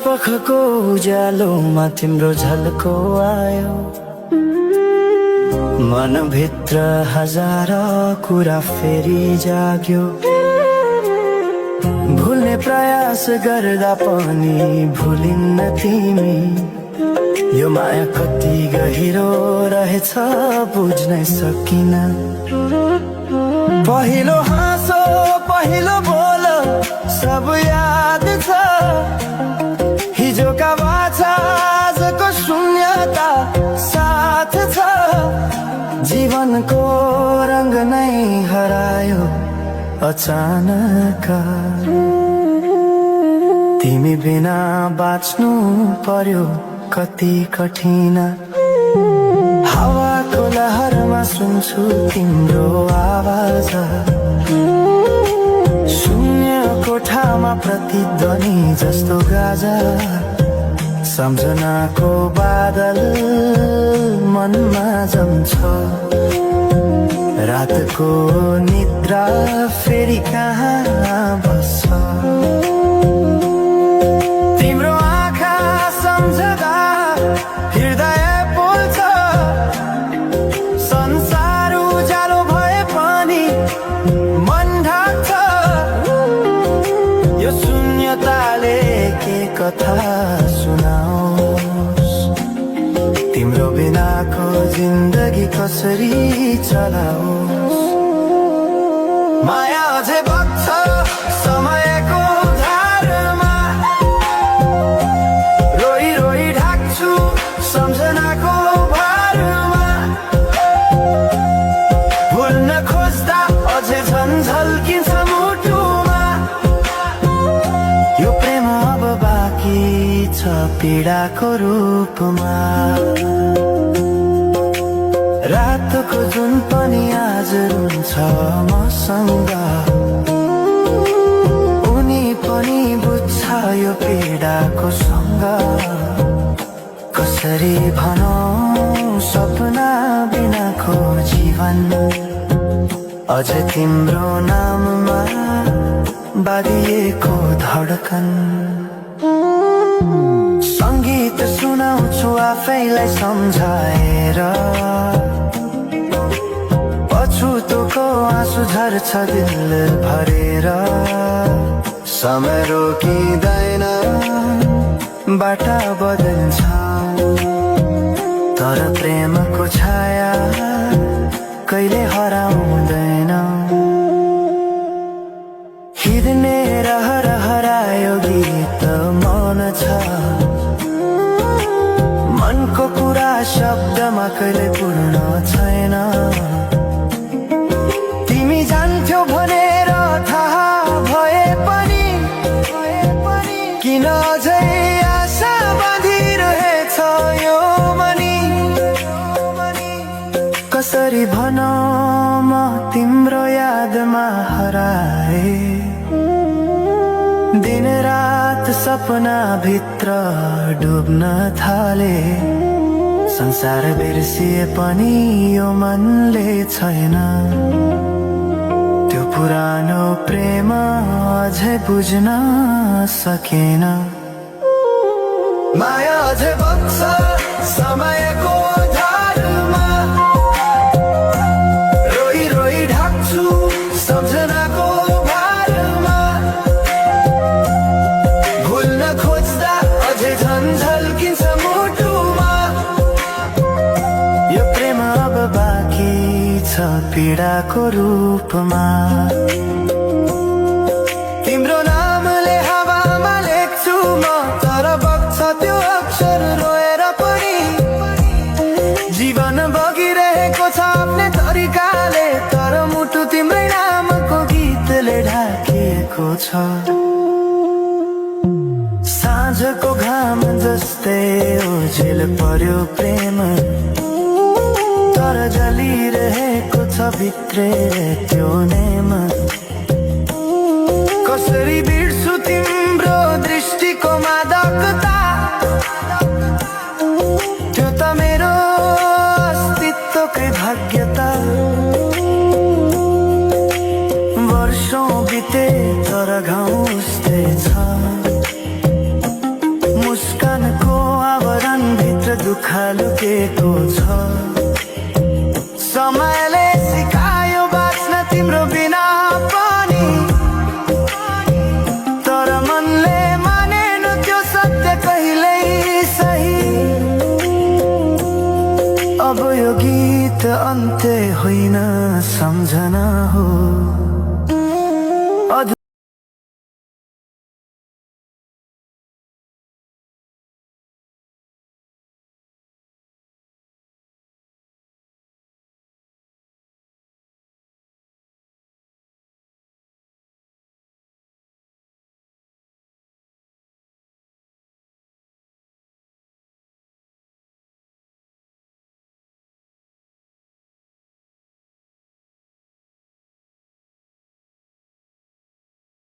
पखको उज्यालोमा तिम्रो झल्को आयो, मनभित्र हजार कुरा फेरि जाग्यो। भुल्ने प्रयास गर्दा पनि भुलिन्न तिमी, यो माया कति गहिरो रहेछ बुझ्नै सकिन। पहिलो हाँसो पहिलो बोल सब याद छ, हिजोका बाछा आजको शून्यता साथ छ। जीवनको रंग नै हरायो अचानक, तिमी बिना बाँच्नु पर्यो कति कठिन। हावाको लहरमा सुन्छु तिम्रो आवाज, शून्य कोठामा प्रतिध्वनि जस्तो गाजा। सम्झनाको बादल मनमा जम्छ, रातको निद्रा फेरि कहाँ बस्छ। तिम्रो आँखा सम्झदा हृदय पोल्छ, संसार उज्यालो भए पनि मन ढाक्छ। यो शून्यताले के कथा सुनाओस्, तिम्रो बिनाको जिन्दगी कसरी चलाओस्। माया अझै बग्छ समयको धारमा, रोई रोई ढाक्छु सम्झनाको भारमा। भुल्न खोज्दा अझै झन् झल्किन्छ मुटुमा, यो प्रेम अब बाँकी छ पीडाको रूपमा। रातको जुन पनि आज रुन्छ मसँग, उनी पनि बुझ्छ यो पीडाको सँग। कसरी भनौं सपना बिनाको जीवन, अझ तिम्रो नाममा बाँधिएको धडकन। संगीत सुनाउँछु आफैलाई सम्झाएर, पछुतोको आँसु झर्छ दिल भरेर। समय रोकिँदैन बाटा बदल्छ, तर प्रेमको छाया कहिले हराउँदैन। हिँड्ने रहर हरायो गीत मन छ, मनको कुरा शब्दमा कहिले पूर्ण छैन। तिमी जान्थ्यौ भनेर थाहा भए पनि किन अझै आशा बाँधिरहेछ यो मनी। कसरी भनौं म तिम्रो यादमा हराए, दिन रात सपना भित्र डुब्न थाले। संसार बिर्सिए पनि यो मनले छैन, त्यो पुरानो प्रेम अझै बुझ्न सकेन। माया अझै बग्छ समयको धारमा, रोई रोई ढाक्छु सम्झनाको भारमा। भुल्न खोज्दा अझै झन् झल्किन्छ मुटुमा, यो प्रेम अब बाँकी छ पीडाको रूपमा। तिम्रो नामले हावामा लेख्छु म, तर बग्छ त्यो अक्षर रोएर पनि। जीवन बगिरहेको छ आफ्नै तरिकाले, तर मुटु तिम्रै नामको गीतले ढाकिएको छ। साँझको घाम जस्तै ओझेल पर्यो प्रेम, तर जलिरहेको छ भित्रै त्यो नेम। कसरी बिर्सु तिम्रो दृष्टिको मादकता, त्यो त मेरो अस्तित्वकै भाग्यता। वर्षौं बिते तर घाउ उस्तै छ, दिएको छ। समयले सिकायो बाँच्न तिम्रो बिना पनि, तर मनले मानेन त्यो सत्य कहिल्यै सही। अब यो गीत अन्त्य होइन सम्झना हो,